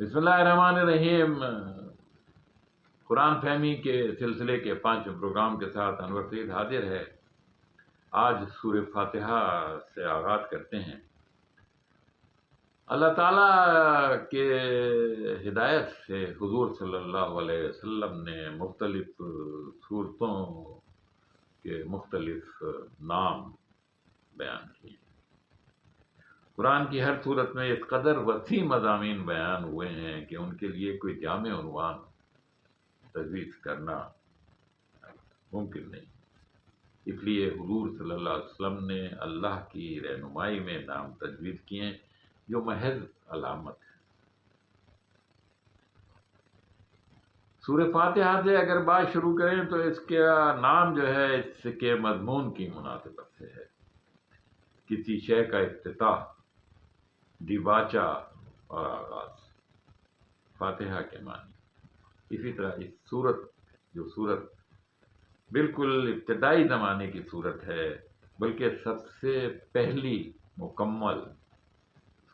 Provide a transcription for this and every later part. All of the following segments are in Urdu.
بسم اللہ الرحمن الرحیم۔ قرآن فہمی کے سلسلے کے 5 پروگرام کے ساتھ انور سعید حاضر ہے۔ آج سورہ فاتحہ سے آغاز کرتے ہیں۔ اللہ تعالیٰ کے ہدایت سے حضور صلی اللہ علیہ وسلم نے مختلف صورتوں کے مختلف نام بیان کیے۔ قرآن کی ہر صورت میں اس قدر وسیع مضامین بیان ہوئے ہیں کہ ان کے لیے کوئی جامع عنوان تجویز کرنا ممکن نہیں۔ اس لیے حضور صلی اللہ علیہ وسلم نے اللہ کی رہنمائی میں نام تجویز کیے جو محض علامت ہے۔ سورہ فاتحہ سے اگر بات شروع کریں تو اس کا نام جو ہے اس کے مضمون کی مناسبت سے ہے۔ کسی شے کا افتتاح، دیباچہ اور آغاز، فاتحہ کے معنی۔ اسی طرح اس صورت بالکل ابتدائی زمانے کی صورت ہے، بلکہ سب سے پہلی مکمل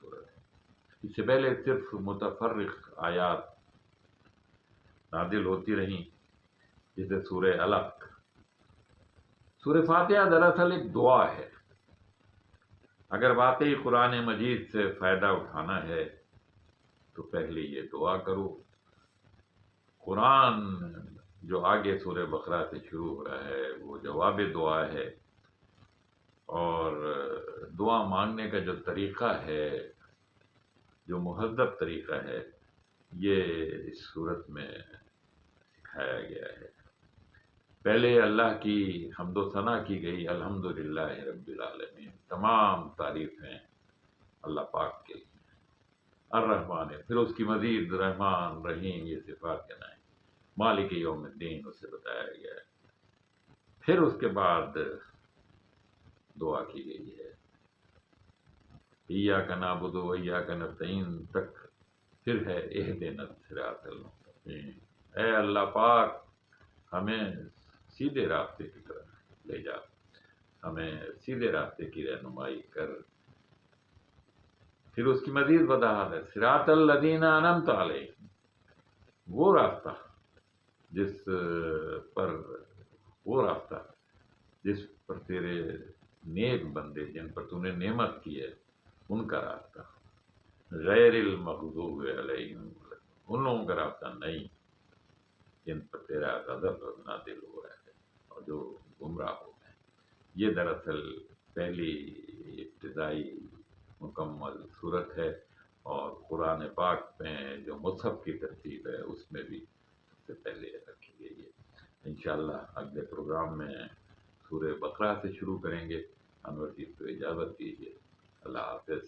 صورت ہے۔ اس سے پہلے صرف متفرق آیات نازل ہوتی رہیں، جیسے سورہ علق۔ سورہ فاتحہ دراصل ایک دعا ہے۔ اگر واقعی قرآن مجید سے فائدہ اٹھانا ہے تو پہلے یہ دعا کرو۔ قرآن جو آگے سورہ بقرہ سے شروع ہو رہا ہے وہ جواب دعا ہے، اور دعا مانگنے کا جو طریقہ ہے، جو مہذب طریقہ ہے، یہ اس صورت میں سکھایا گیا ہے۔ پہلے اللہ کی حمد و ثنا کی گئی، الحمدللہ رب العالمین، تمام تعریفیں اللہ پاک کے لیے۔ الرحمن، پھر اس کی مزید رحمان رحیم یہ صفات کے نام۔ مالک یوم الدین اسے بتایا گیا ہے۔ پھر اس کے بعد دعا کی گئی ہے، ایاک نعبد و ایاک نستعین تک۔ پھر ہے اہدنا الصراط المستقیم، اے اللہ پاک ہمیں سیدھے راستے کی طرف لے جا، ہمیں سیدھے راستے کی رہنمائی کر۔ پھر اس کی مزید وضاحت ہے، صراط الذین انعمت علیہم، وہ راستہ جس پر تیرے نیک بندے، جن پر تو نے نعمت کی ہے، ان کا راستہ، غیر المغضوب علیہم، ان لوگوں کا راستہ نہیں جن پر تیرا غضب نازل ہو رہا ہے اور جو گمراہ ہو گئے۔ یہ دراصل پہلی ابتدائی مکمل صورت ہے، اور قرآن پاک میں جو مصحف کی ترتیب ہے اس میں بھی سب سے پہلے رکھی گئی ہے۔ انشاءاللہ اگلے پروگرام میں سورہ بقرہ سے شروع کریں گے۔ انور جی کو اجازت دیجیے، اللہ حافظ۔